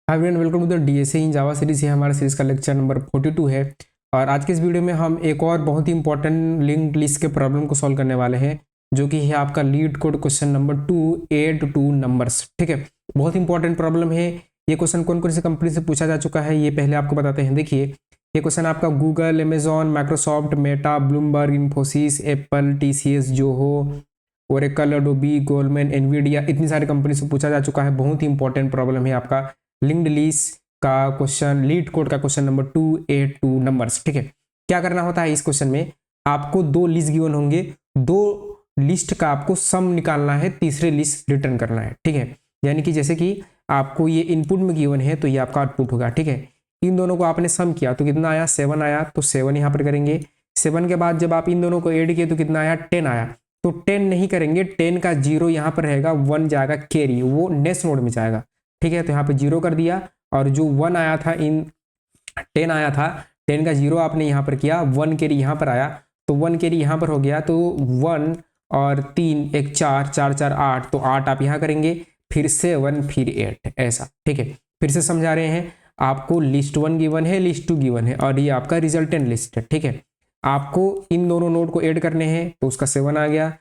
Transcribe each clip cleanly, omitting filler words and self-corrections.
Hi everyone, welcome to the DSA in Java series. ये हमारा series का lecture number 42 है। और आज के इस वीडियो में हम एक और बहुत ही इंपॉर्टेंट लिंक्ड लिस्ट के प्रॉब्लम को सॉल्व करने वाले हैं, जो कि है आपका LeetCode question number 2 add two numbers. ठीक है, बहुत इंपॉर्टेंट प्रॉब्लम है। ये क्वेश्चन कौन कौन सी कंपनी से पूछा जा चुका है ये पहले आपको बताते हैं। देखिए, ये क्वेश्चन आपका Google, Amazon, Microsoft, Meta, Bloomberg, Infosys, Apple, TCS, Zoho, Oracle, Adobe, Goldman, Nvidia, इतनी सारी कंपनी से पूछा जा चुका है। बहुत ही इंपॉर्टेंट प्रॉब्लम है आपका लिंक्ड लिस्ट का क्वेश्चन, लीड कोड का क्वेश्चन नंबर 282 नंबर्स। ठीक है, क्या करना होता है इस क्वेश्चन में, आपको दो लिस्ट गिवन होंगे, दो लिस्ट का आपको सम निकालना है, तीसरे लिस्ट रिटर्न करना है। ठीक है, यानी कि जैसे कि आपको ये इनपुट में गिवन है तो ये आपका आउटपुट होगा। ठीक है, इन दोनों को आपने सम किया तो कितना आया, 7 आया, तो 7 यहाँ पर करेंगे। 7 के बाद जब आप इन दोनों को ऐड किए तो कितना आया, 10 आया। तो 10 नहीं करेंगे, 10 का 0 यहाँ पर रहेगा, 1 जाएगा कैरी, वो नेक्स्ट नोड में जाएगा। ठीक है, तो यहाँ पे 0 कर दिया, और जो 1 आया था, इन 10 आया था, 10 का 0 आपने यहाँ पर किया, 1 कैरी यहाँ पर आया, तो 1 कैरी यहाँ पर हो गया, तो 1 और 3 एक 4, 4 4 8, तो 8 आप यहाँ करेंगे, फिर 7, फिर 8, ऐसा। ठीक है, फिर से समझा रहे हैं आपको, लिस्ट 1 गिवन है, लिस्ट 2 गिवन है, और ये आपका रिजल्टेंट लिस्ट है। ठीक है, आपको इन दोनों नोड को ऐड करने हैं, तो उसका 7 आ गया।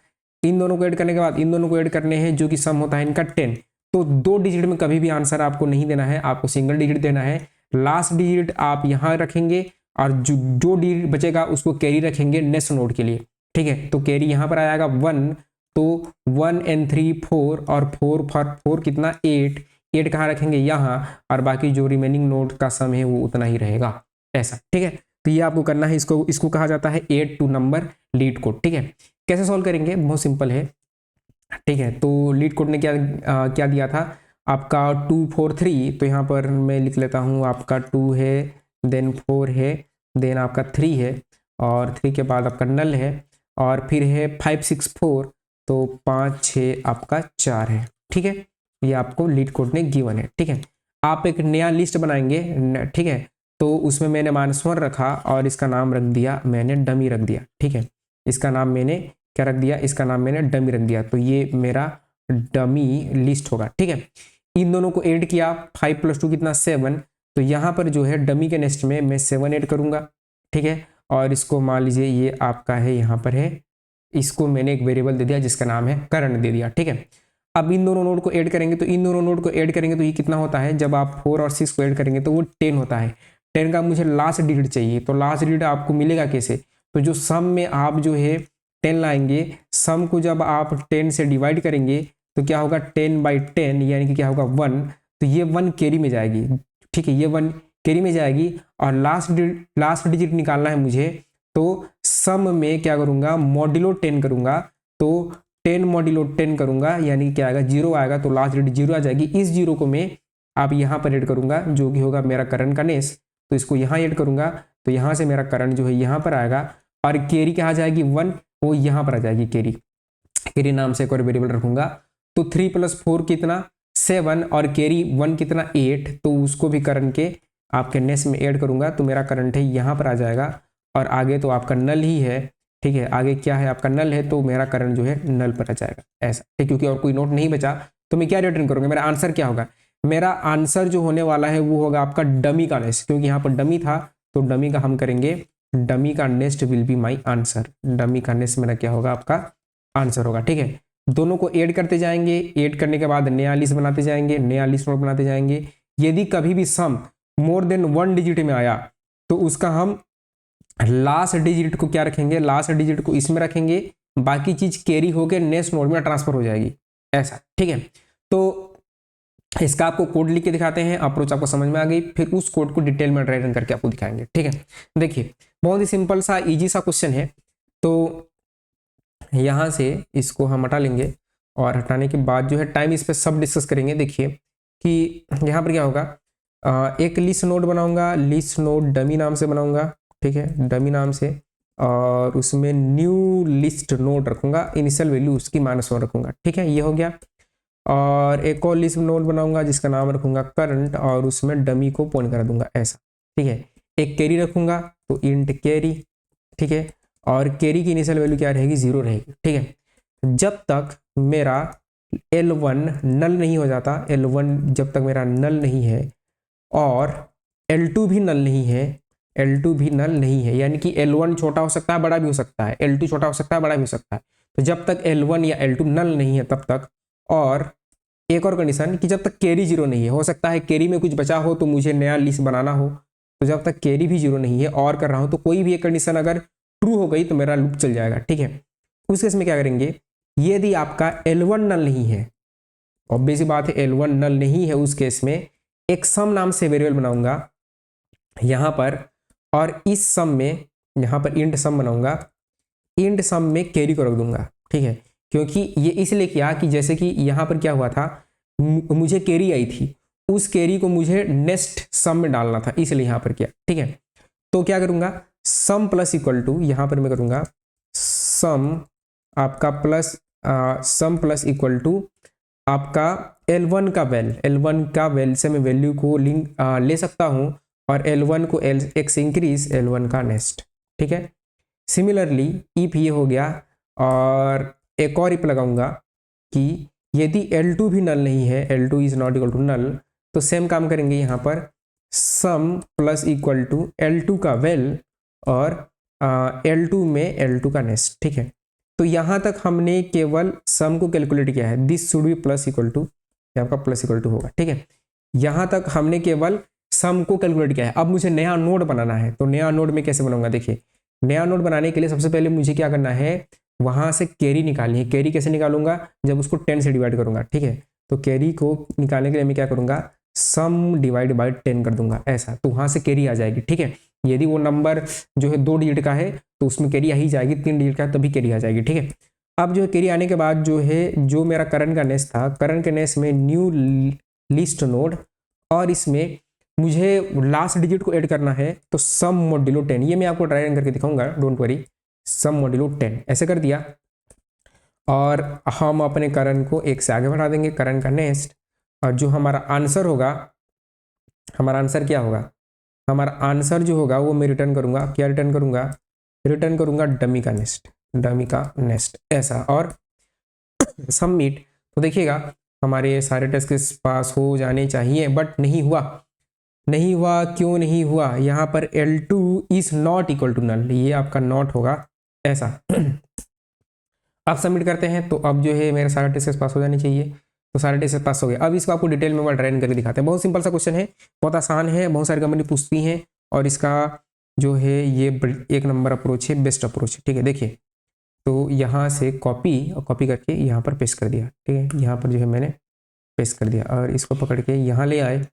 इन दोनों को ऐड करने के बाद इन दोनों को ऐड करने हैं, जो कि सम होता है इनका 10। तो 2 डिजिट में कभी भी आंसर आपको नहीं देना है, आपको सिंगल डिजिट देना है। लास्ट डिजिट आप यहाँ रखेंगे, और जो डिजिट बचेगा उसको कैरी रखेंगे नेक्स्ट नोड के लिए। ठीक है, तो कैरी यहाँ पर आएगा 1, तो 1 and 3 4, और 4 फॉर 4 कितना 8, 8 कहाँ रखेंगे यहाँ, और बाकी जो रिमेनिंग नोड का सम है वो उतना ही रहेगा, ऐसा। ठीक है, तो ये आपको करना है, इसको कहा जाता है add two number LeetCode. ठीक है, कैसे सॉल्व करेंगे, बहुत सिंपल है। ठीक है, तो लीड कोड ने क्या दिया था आपका 2 4 3, तो यहाँ पर मैं लिख लेता हूँ, आपका 2 है, देन 4 है, देन आपका 3 है, और 3 के बाद आपका नल है, और फिर है 5 6 4, तो 5 6 आपका 4 है। ठीक है, ये आपको लीड कोड ने गिवन है। ठीक है, आप एक नया लिस्ट बनाएंगे। ठीक है, तो उसमें मैंने -1 रखा, और इसका नाम रख दिया मैंने डमी रख दिया। ठीक है, इसका नाम मैंने क्या रख दिया, इसका नाम मैंने डमी रख दिया, तो ये मेरा डमी लिस्ट होगा। ठीक है, इन दोनों को ऐड किया, 5 + 2 कितना 7, तो यहाँ पर जो है डमी के नेक्स्ट में मैं 7 ऐड करूंगा। ठीक है, और इसको मान लीजिए ये आपका है, यहाँ पर है, इसको मैंने एक वेरिएबल दे दिया जिसका नाम है करंट दे दिया। ठीक है, अब इन दोनों नोड को ऐड करेंगे, तो इन दोनों नोड को ऐड करेंगे तो ये कितना होता है, जब आप 4 और 6 को ऐड करेंगे तो वो 10 होता है। 10 का मुझे लास्ट डिजिट चाहिए, तो लास्ट डिजिट आपको मिलेगा कैसे, तो जो सम में आप जो है 10 लाएंगे, सम को जब आप 10 से डिवाइड करेंगे तो क्या होगा, 10/10, यानी कि क्या होगा 1, तो ये 1 कैरी में जाएगी। ठीक है, ये 1 कैरी में जाएगी, और लास्ट डिजिट निकालना है मुझे, तो सम में क्या करूंगा, मॉड्यूलो 10 करूंगा, तो 10 मॉड्यूलो 10 करूंगा, यानी कि क्या आएगा, 0 आएगा, तो लास्ट डिजिट 0 आ जाएगी। इस 0 को मैं आप यहाँ पर ऐड करूंगा, जो कि होगा मेरा करंट का नेस, तो इसको यहाँ ऐड करूंगा, तो यहाँ से मेरा करंट जो है यहाँ पर आएगा, और कैरी कहाँ जाएगी 1, वो यहाँ पर आ जाएगी कैरी। कैरी नाम से एक और वेरिएबल रखूंगा, तो 3 + 4 कितना 7, और कैरी 1 कितना 8, तो उसको भी करंट के आपके नेस में ऐड करूंगा, तो मेरा करंट है यहाँ पर आ जाएगा, और आगे तो आपका नल ही है। ठीक है, आगे क्या है, आपका नल है, तो मेरा करंट जो है नल पर आ जाएगा, ऐसा। ठीक, क्योंकि और कोई नोट नहीं बचा, तो मैं क्या रिटर्न करूंगा, मेरा आंसर क्या होगा, मेरा आंसर जो होने वाला है वो होगा आपका डमी का नेस, क्योंकि यहाँ पर डमी था, तो डमी का हम करेंगे, डमी का next will be my answer. Dummy का नेक्स्ट मेरा क्या होगा, आपका आंसर होगा। ठीक है, दोनों को ऐड करते जाएंगे, ऐड करने के बाद नया लिस्ट बनाते जाएंगे, नया लिस्ट नोट बनाते जाएंगे। यदि कभी भी सम मोर देन 1 डिजिट में आया, तो उसका हम लास्ट डिजिट को क्या रखेंगे, लास्ट डिजिट को इसमें रखेंगे, बाकी चीज कैरी होकर नेक्स्ट नोड में ट्रांसफर हो जाएगी, ऐसा। ठीक है, तो इसका आपको कोड लिख के दिखाते हैं, अप्रोच आपको समझ में आ गई, फिर उस कोड को डिटेल में रिटर्न करके आपको दिखाएंगे। ठीक है, देखिए बहुत ही सिंपल सा इजी सा क्वेश्चन है। तो यहाँ से इसको हम हटा लेंगे, और हटाने के बाद जो है टाइम इस पर सब डिस्कस करेंगे। देखिए कि यहाँ पर क्या होगा, एक लिस्ट नोड बनाऊंगा, लिस्ट नोड डमी नाम से बनाऊंगा। ठीक है, डमी नाम से, और उसमें न्यू लिस्ट नोड रखूंगा, इनिशियल वैल्यू उसकी -1 रखूंगा। ठीक है, ये हो गया, और एक और लिस्ट नोड बनाऊंगा जिसका नाम रखूंगा करंट, और उसमें डमी को पॉइंट कर दूंगा, ऐसा। ठीक है, एक कैरी रखूंगा, तो इंट कैरी। ठीक है, और कैरी की इनिशियल वैल्यू क्या रहेगी, 0 रहेगी। ठीक है, जब तक मेरा L1 नल नहीं हो जाता, L1 जब तक मेरा नल नहीं है, और L2 भी नल नहीं है, L2 भी नल नहीं है, यानी कि L1 छोटा हो सकता है बड़ा भी हो सकता है, L2 छोटा हो सकता है बड़ा भी हो सकता है। तो जब तक L1 या L2 नल नहीं है तब तक, और एक और कंडीशन कि जब तक कैरी जीरो नहीं है, हो सकता है कैरी में कुछ बचा हो तो मुझे नया लिस्ट बनाना हो, तो जब तक कैरी भी जीरो नहीं है और कर रहा हूं तो कोई भी एक कंडीशन अगर ट्रू हो गई तो मेरा लूप चल जाएगा, ठीक है। उस केस में क्या करेंगे, यदि आपका L1 नल नहीं है, ऑब्वियस बात है L1 नल नहीं है, उस केस में एक सम नाम से वेरिएबल बनाऊंगा यहां पर, और इस सम में यहां पर इंट सम बनाऊंगा, इंट सम में कैरी को रख दूंगा, ठीक है। क्योंकि ये इसलिए किया कि जैसे कि यहां पर क्या हुआ था, मुझे कैरी आई थी, उस कैरी को मुझे नेक्स्ट सम में डालना था, इसलिए यहां पर किया, ठीक है। तो क्या करूंगा, सम प्लस इक्वल टू, यहां पर मैं करूंगा सम आपका plus sum plus equal to आपका L1 का वैल, L1 का वैल से मैं वैल्यू को लिंक ले सकता हूं, और L1 को एक से इंक्रीज L1 का नेक्स्ट, ठीक है। सिमिलरली इफ ये हो गया, और एक और इफ लगाऊंगा कि यदि L2 भी नल नहीं है, L2 is not equal to null, तो सेम काम करेंगे यहाँ पर, सम प्लस इक्वल टू L2 का वेल और L2 में L2 का नेक्स्ट, ठीक है। तो यहाँ तक हमने केवल सम को कैलकुलेट किया है, this should be plus equal to, आपका प्लस इक्वल टू होगा, ठीक है। यहाँ तक हमने केवल सम को कैलकुलेट किया है। अब मुझे नया नोड बनाना है, तो नया नोड में कैसे बनाऊंगा, देखिए नया नोड बनाने के लिए सबसे पहले मुझे क्या करना है, वहां से कैरी निकालनी है। कैरी कैसे निकालूंगा, जब उसको 10 से डिवाइड करूंगा, ठीक है। तो कैरी को निकालने के लिए मैं क्या करूंगा, सम डिवाइड बाय 10 कर दूंगा, ऐसा, तो वहां से कैरी आ जाएगी, ठीक है। यदि वो नंबर जो है 2 डिजिट का है तो उसमें कैरी आ ही जाएगी, 3 डिजिट का है तभी कैरी आ जाएगी, ठीक है। अब जो है कैरी आने के बाद जो है, जो मेरा करंट का नेक्स्ट था, करंट के नेक्स्ट में न्यू लिस्ट नोड, और इसमें मुझे लास्ट डिजिट को ऐड करना है, तो सम मॉड्यूलो 10, ये मैं आपको ट्राई रन करके दिखाऊंगा, डोंट वरी, सम मॉड्यूलो 10 ऐसे कर दिया। और हम अपने करंट को एक से आगे बढ़ा देंगे, करंट का नेक्स्ट, और जो हमारा आंसर होगा, हमारा आंसर क्या होगा, हमारा आंसर जो होगा वो मैं रिटर्न करूंगा, क्या रिटर्न करूंगा, रिटर्न करूंगा डमी का नेक्स्ट, डमी का नेक्स्ट, ऐसा, और सबमिट। तो देखिएगा हमारे सारे टेस्ट के पास हो जाने चाहिए, बट नहीं हुआ, नहीं हुआ, क्यों नहीं हुआ, यहाँ पर L2 is not equal to null, ये आपका नॉट होगा, ऐसा। अब सबमिट करते हैं, तो अब जो है मेरे सारे टेस्ट पास हो जाने चाहिए, तो सारे टेस्ट पास हो गए। अब इसको आपको डिटेल में ट्राई करके दिखाते हैं। बहुत सिंपल सा क्वेश्चन है, बहुत आसान है, बहुत सारी कंपनी पूछती हैं, और इसका जो है ये एक नंबर अप्रोच है, बेस्ट अप्रोच है, ठीक है। देखिए, तो यहाँ से कॉपी, और कॉपी करके यहाँ पर पेस्ट कर दिया, ठीक है। यहाँ पर जो है मैंने पेस्ट कर दिया, और इसको पकड़ के यहाँ ले आए,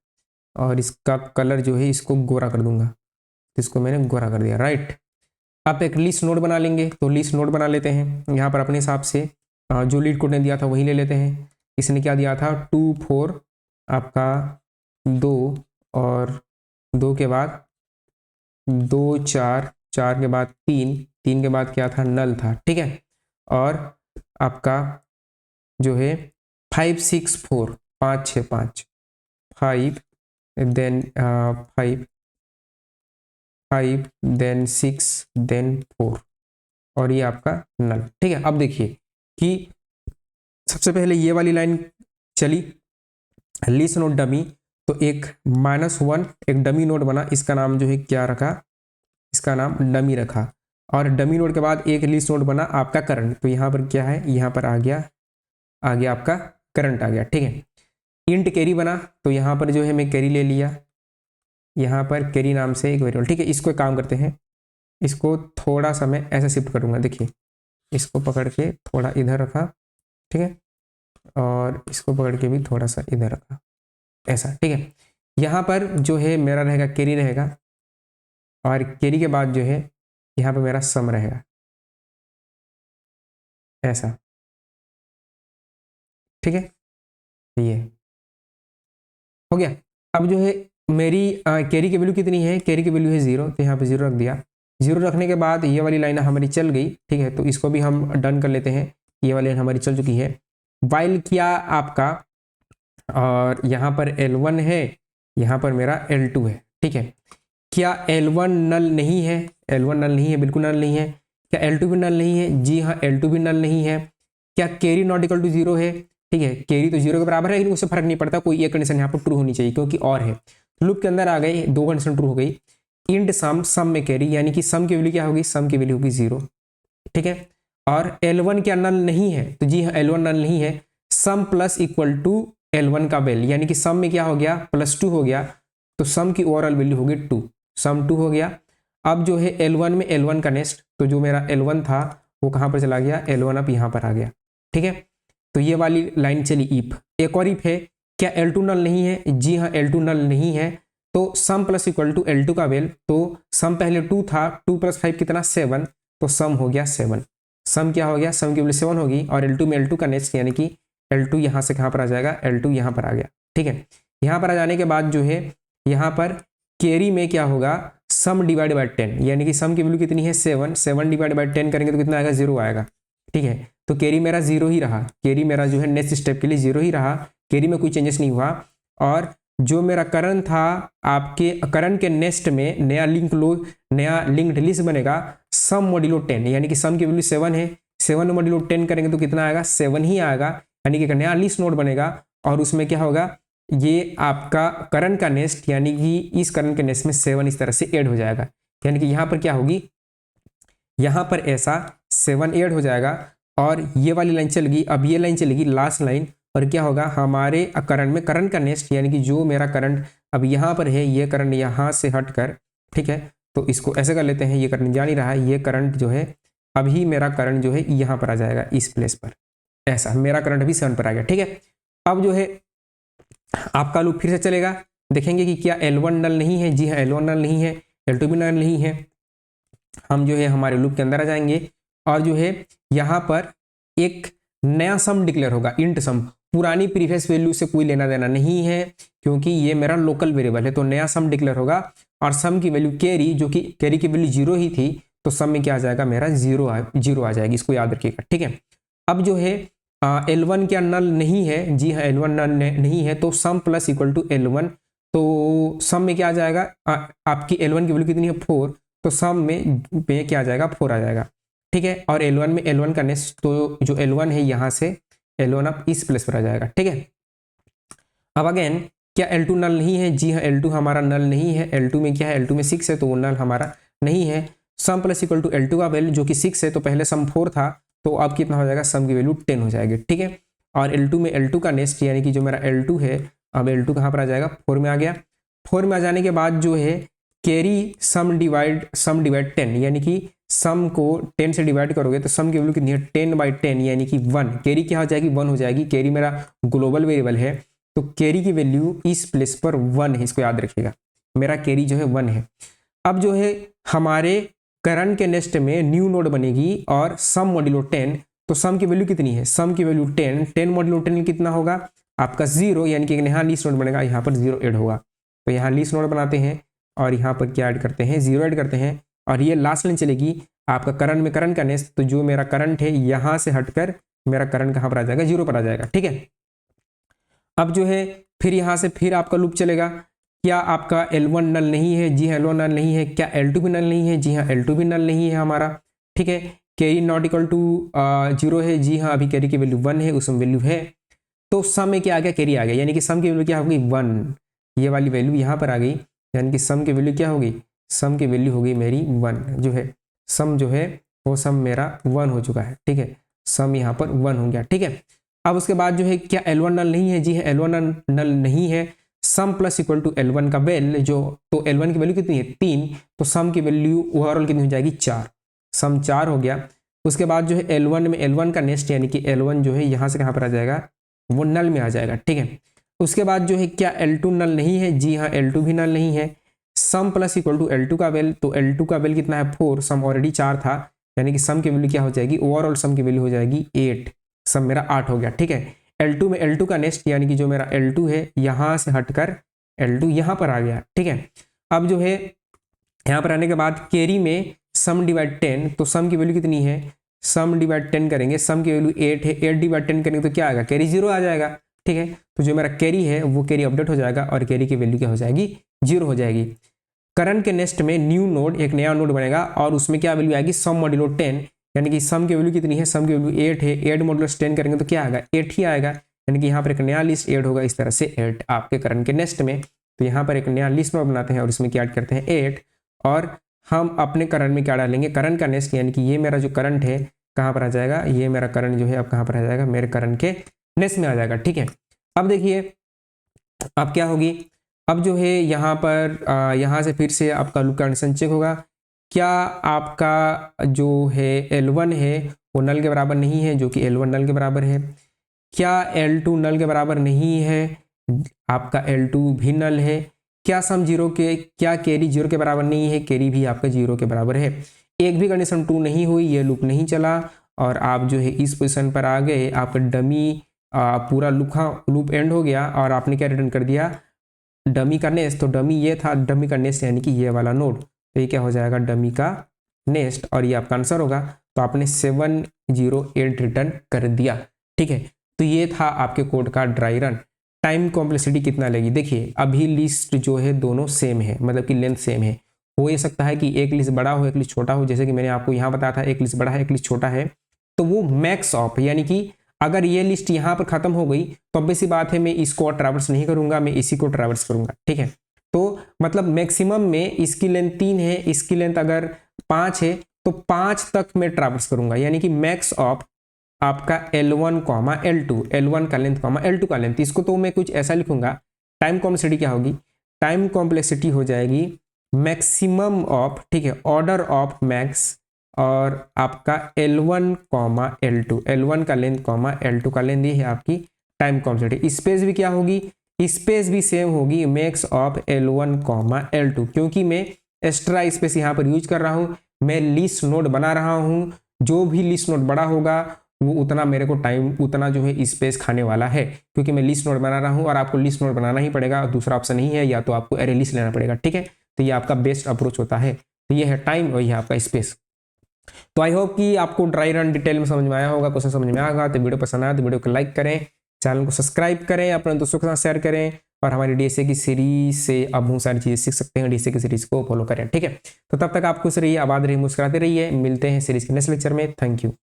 और इसका कलर जो है इसको गोरा कर दूंगा, तो इसको मैंने गोरा कर दिया, राइट। आप एक लिस्ट नोड बना लेंगे, तो लिस्ट नोड बना लेते हैं यहाँ पर अपने हिसाब से, जो लीड कोड ने दिया था वही ले लेते हैं। इसने क्या दिया था, 2 4 आपका 2, और 2 के बाद 2 4, 4 के बाद 3, 3 के बाद क्या था, नल था, ठीक है। और आपका जो है 5 6 4, 5 6 5, 5 देन 5 5 देन 6 देन 4, और ये आपका नल, ठीक है। अब देखिए कि सबसे पहले ये वाली लाइन चली, लिस्ट नोड डमी, तो एक -1 एक डमी नोड बना, इसका नाम जो है क्या रखा, इसका नाम डमी रखा, और डमी नोड के बाद एक लिस्ट नोड बना आपका करंट, तो यहाँ पर क्या है, यहाँ पर आ गया आपका करंट आ गया, ठीक है। इंट कैरी बना, तो यहाँ पर जो है मैं कैरी ले लिया, यहाँ पर कैरी नाम से एक वेरिएबल, ठीक है। इसको एक काम करते हैं, इसको थोड़ा सा मैं ऐसे शिफ्ट करूँगा, देखिए इसको पकड़ के थोड़ा इधर रखा, ठीक है, और इसको पकड़ के भी थोड़ा सा इधर रखा, ऐसा, ठीक है। यहाँ पर जो है मेरा रहेगा कैरी रहेगा, और कैरी के बाद जो है यहाँ पर मेरा सम रहेगा, ऐसा, ठीक है। ये हो गया। अब जो है मेरी कैरी की वैल्यू कितनी है, कैरी की वैल्यू है 0, तो यहाँ पे 0 रख दिया। 0 रखने के बाद ये वाली लाइन हमारी चल गई, ठीक है, तो इसको भी हम डन कर लेते हैं, ये वाली लाइन हमारी चल चुकी है। वाइल किया आपका, और यहाँ पर L1 है, यहाँ पर मेरा L2 है, ठीक है। क्या L1 नल नहीं है, L1 नल नहीं है, बिल्कुल नल नहीं है। क्या L2 भी नल नहीं है, जी हाँ L2 भी नल नहीं है। क्या कैरी नॉट इक्वल टू 0 है, ठीक है, कैरी तो 0 के बराबर है, लेकिन उससे फर्क नहीं पड़ता, कोई एक कंडीशन यहाँ पर ट्रू होनी चाहिए क्योंकि और है। लूप के अंदर आ गए, दो कंडीशन ट्रू हो गई। इंड सम, सम में कैरी, यानी कि सम की वैल्यू क्या होगी, सम की वैल्यू होगी 0, ठीक है। और L1 क्या नल नहीं है, तो जी हाँ L1 नल नहीं है। सम प्लस इक्वल टू L1 का वैल्यू, यानी कि सम में क्या हो गया, +2 हो गया, तो सम की ओवरऑल वैल्यू होगी 2, सम 2 हो गया। अब जो है L1 में L1 का नेक्स्ट, तो जो मेरा L1 था वो कहाँ पर चला गया, L1 अब यहाँ पर आ गया, ठीक है। तो ये वाली लाइन चली इफ। एक और इफ है, क्या L2 नल नहीं है, जी हाँ L2 नल नहीं है। तो सम प्लस इक्वल टू L2 का वैल्यू, तो सम पहले 2 था, 2 + 5 कितना 7, तो सम हो गया 7। सम क्या हो गया, सम की वैल्यू 7 होगी, और L2 में L2 का नेक्स्ट, यानी कि L2 यहाँ से कहाँ पर आ जाएगा, L2 यहाँ पर आ गया, ठीक है। यहाँ पर आ जाने के बाद जो है यहाँ पर कैरी में क्या होगा, सम डिवाइड बाय 10, यानी कि सम की वैल्यू कितनी है 7, 7 डिवाइड बाय 10 करेंगे तो कितना आएगा, 0 आएगा, ठीक है। तो कैरी मेरा 0 ही रहा, कैरी मेरा जो है नेक्स्ट स्टेप के लिए 0 ही रहा, कैरी में कोई चेंजेस नहीं हुआ। और जो मेरा करंट था, आपके करंट के नेक्स्ट में नया लिंक्ड लिस्ट बनेगा सम मॉड्यूलो 10, यानी कि सम की वैल्यू 7 है, 7 मॉड्यूलो 10 करेंगे तो कितना आएगा, 7 ही आएगा, यानी कि एक नया लिस्ट नोड बनेगा। और उसमें क्या होगा, ये आपका करंट का नेक्स्ट, यानी कि इस करंट के नेक्स्ट में 7 इस तरह से ऐड हो जाएगा, यानी कि यहाँ पर क्या होगी, यहाँ पर ऐसा 7 ऐड हो जाएगा। और ये वाली लाइन चलेगी, अब ये लाइन चलेगी लास्ट लाइन, और क्या होगा, हमारे करंट में करंट का नेक्स्ट, यानी कि जो मेरा करंट अब यहाँ पर है, ये करंट यहाँ से हटकर, ठीक है, तो इसको ऐसे कर लेते हैं, ये करंट जा नहीं रहा है, ये करंट जो है अभी मेरा करंट जो है यहाँ पर आ जाएगा, इस प्लेस पर, ऐसा मेरा करंट अभी 7 पर आ गया, ठीक है। अब जो है आपका लूप फिर से चलेगा, देखेंगे कि क्या L1 नल नहीं है, जी हाँ L1 नल नहीं है, L2 भी नल नहीं है। हम जो है हमारे लूप के अंदर आ जाएंगे, और जो है यहाँ पर एक नया सम डिक्लेयर होगा, इंट सम, पुरानी प्रीवियस वैल्यू से कोई लेना देना नहीं है, क्योंकि ये मेरा लोकल वेरिएबल है, तो नया सम डिक्लेयर होगा। और सम की वैल्यू कैरी, जो कि कैरी की वैल्यू 0 ही थी, तो सम में क्या आ जाएगा, मेरा 0 आ जाएगी, इसको याद रखिएगा, ठीक है। अब जो है L1 क्या नल नहीं है, जी हाँ L1 नल नहीं है, तो सम प्लस इक्वल टू L1, तो सम में क्या आ जाएगा, आपकी L1 की वैल्यू कितनी है 4, तो सम में क्या आ जाएगा, 4 आ जाएगा, ठीक है। और L1 में L1 का नेक्स्ट, तो जो L1 है यहाँ से L1 अब इस प्लेस पर आ जाएगा, ठीक है। अब अगेन क्या L2 नल नहीं है, जी हाँ L2 हमारा नल नहीं है, L2 में क्या है, L2 में 6 है, तो वो नल हमारा नहीं है। सम प्लस इक्वल टू L2 का वैल्यू जो कि 6 है, तो पहले सम 4 था, तो अब कितना हो जाएगा, सम की वैल्यू 10 हो जाएगी, ठीक है। और L2 में L2 का नेक्स्ट, यानी कि जो मेरा L2 है, अब L2 कहाँ पर आ जाएगा, 4 में आ गया। 4 में आ जाने के बाद जो है कैरी सम डिवाइड 10, यानी कि सम को 10 से डिवाइड करोगे तो सम की वैल्यू कितनी है, 10/10, यानी कि 1, कैरी क्या हो जाएगी, 1 हो जाएगी। कैरी मेरा ग्लोबल वेरिएबल है, तो कैरी की वैल्यू इस प्लेस पर 1 है, इसको याद रखिएगा, मेरा कैरी जो है 1 है। अब जो है हमारे करंट के नेक्स्ट में न्यू नोड बनेगी, और सम मॉड्यूलो 10, तो सम की वैल्यू कितनी है, सम की वैल्यू 10 मॉड्यूलो 10 कितना होगा आपका 0, यानी कि यहाँ लीस्ट नोड बनेगा, यहाँ पर 0 ऐड होगा, तो यहाँ लीस्ट नोड बनाते हैं, और यहाँ पर क्या ऐड करते हैं, 0 ऐड करते हैं। और ये लास्ट लाइन चलेगी आपका करंट में करंट का नेक्स्ट, तो जो मेरा करंट है यहाँ से हटकर मेरा करंट कहाँ पर आ जाएगा, 0 पर आ जाएगा, ठीक है। अब जो है फिर यहाँ से फिर आपका लूप चलेगा, क्या आपका L1 नल नहीं है, जी हाँ L1 नल नहीं है। क्या L2 भी नल नहीं है, जी हाँ L2 भी नल नहीं है हमारा, ठीक है। कैरी नॉट इक्वल टू 0 है, जी हाँ अभी कैरी की वैल्यू 1 है, उसमें वैल्यू है, तो सम में क्या आ गया, कैरी आ गया, यानी कि सम की वैल्यू क्या होगी 1, ये वाली वैल्यू यहाँ पर आ गई, यानी कि सम की वैल्यू क्या होगी, सम की वैल्यू होगी मेरी 1, जो है सम जो है वो सम मेरा 1 हो चुका है, ठीक है, सम यहाँ पर 1 हो गया, ठीक है। अब उसके बाद जो है क्या L1 नल नहीं है, जी है L1 नल नहीं है। सम प्लस इक्वल टू L1 का वैल्यू जो, तो L1 की वैल्यू कितनी है 3, तो सम की वैल्यू ओवरऑल कितनी हो जाएगी 4, सम 4 हो गया। उसके बाद जो है L1 में L1 का नेक्स्ट, यानी कि L1 जो है यहाँ से कहाँ पर आ जाएगा, वो नल में आ जाएगा, ठीक है। उसके बाद जो है क्या L2 नल नहीं है, जी हाँ L2 भी नल नहीं है। सम प्लस इक्वल टू L2 का वैल्यू, तो L2 का वैल्यू कितना है 4, सम ऑलरेडी 4 था, यानी कि सम की वैल्यू क्या हो जाएगी, ओवरऑल सम की वैल्यू हो जाएगी 8, सम मेरा 8 हो गया, ठीक है। L2 में L2 का नेक्स्ट, यानी कि जो मेरा L2 है यहाँ से हटकर L2 यहाँ पर आ गया, ठीक है। अब जो है यहाँ पर आने के बाद कैरी में सम डिवाइड 10, तो सम की वैल्यू कितनी है, सम डिवाइड 10 करेंगे, सम की वैल्यू 8 है, 8 डिवाइड 10 करेंगे तो क्या आएगा, कैरी 0 आ जाएगा, ठीक है। तो जो मेरा कैरी है वो कैरी अपडेट हो जाएगा, और कैरी की वैल्यू क्या हो जाएगी 0 हो जाएगी। करंट के नेक्स्ट में न्यू नोड, एक नया नोड बनेगा, और उसमें क्या वैल्यू आएगी, सम मॉड्यूलो 10, यानी कि सम की वैल्यू कितनी है, सम की वैल्यू 8 है, 8 मॉड्यूलस 10 करेंगे तो क्या आएगा 8 ही आएगा, यानी कि यहाँ पर एक नया लिस्ट ऐड होगा, इस तरह से 8 आपके करंट के नेक्स्ट में तो यहाँ पर एक नया लिस्ट नोड बनाते हैं और इसमें क्या ऐड करते हैं 8, और हम अपने करंट में क्या डालेंगे, करंट का नेक्स्ट, यानी कि ये मेरा जो करंट है कहाँ पर आ जाएगा, ये मेरा करंट जो है अब कहाँ पर आ जाएगा, मेरे करंट के नेक्स्ट में आ जाएगा। ठीक है, अब देखिए अब क्या होगी, अब जो है यहाँ पर यहाँ से फिर से आपका लूप कंडीशन चेक होगा, क्या आपका जो है L1 है वो नल के बराबर नहीं है, जो कि L1 नल के बराबर है। क्या L2 नल के बराबर नहीं है, आपका L2 भी नल है। क्या सम जीरो के, क्या कैरी जीरो के बराबर नहीं है, कैरी भी आपका जीरो के बराबर है। एक भी कंडीशन ट्रू नहीं हुई, ये लूप नहीं चला और आप जो है इस पोजिशन पर आ गए, आपका डमी पूरा लूप एंड हो गया और आपने क्या रिटर्न कर दिया, डमी का नेस्ट। तो डमी ये था, डमी का नेस्ट यानी कि ये वाला नोड, तो ये क्या हो जाएगा, डमी का नेस्ट, और ये आपका आंसर होगा। तो आपने 708 रिटर्न कर दिया। ठीक है, तो ये था आपके कोड का ड्राई रन। टाइम कॉम्प्लेक्सिटी कितना लेगी, देखिए अभी लिस्ट जो है दोनों सेम है, मतलब कि लेंथ सेम है। हो ये सकता है कि एक लिस्ट बड़ा हो एक लिस्ट छोटा हो, जैसे कि मैंने आपको यहाँ बताया था एक लिस्ट बड़ा है एक लिस्ट छोटा है, तो वो मैक्स ऑफ, यानी कि अगर ये लिस्ट यहाँ पर खत्म हो गई तो अब सी बात है मैं इसको और ट्रैवर्स नहीं करूंगा, मैं इसी को ट्रैवर्स करूंगा। ठीक है, तो मतलब मैक्सिमम में इसकी लेंथ 3 है, इसकी लेंथ अगर 5 है तो 5 तक मैं ट्रैवर्स करूंगा, यानी कि मैक्स ऑफ आपका L1, L2, L1 का लेंथ, L2 का लेंथ। इसको तो मैं कुछ ऐसा लिखूंगा, टाइम कॉम्प्लेक्सिटी क्या होगी, टाइम कॉम्प्लेक्सिटी हो जाएगी मैक्सिमम ऑफ, ठीक है, ऑर्डर ऑफ मैक्स और आपका L1, L2, L1 का लेंथ, L2 का लेंथ, ये है आपकी टाइम कॉम्प्लेक्सिटी। स्पेस भी क्या होगी, स्पेस भी सेम होगी, मैक्स ऑफ L1, L2, क्योंकि मैं एक्स्ट्रा स्पेस यहाँ पर यूज कर रहा हूँ, मैं लिस्ट नोड बना रहा हूँ, जो भी लिस्ट नोड बड़ा होगा वो उतना मेरे को टाइम, उतना जो है स्पेस खाने वाला है, क्योंकि मैं लिस्ट नोड बना रहा हूँ और आपको लिस्ट नोड बनाना ही पड़ेगा, दूसरा ऑप्शन नहीं है, या तो आपको एरे लिस्ट लेना पड़ेगा। ठीक है, तो ये आपका बेस्ट अप्रोच होता है। तो ये है टाइम और ये आपका स्पेस। तो आई होप कि आपको ड्राई रन डिटेल में समझ में आया होगा, क्वेश्चन समझ में आएगा। तो वीडियो पसंद आया तो वीडियो को लाइक करें, चैनल को सब्सक्राइब करें, अपने दोस्तों के साथ शेयर करें, और हमारी डीएसए की सीरीज से आप बहुत सारी चीजें सीख सकते हैं, डीएसए की सीरीज को फॉलो करें। ठीक है, तो तब तक आप खुश रहिए, आबाद रहिए, मुस्कुराते रहिए, मिलते हैं सीरीज के नेक्स्ट लेक्चर में। Thank you.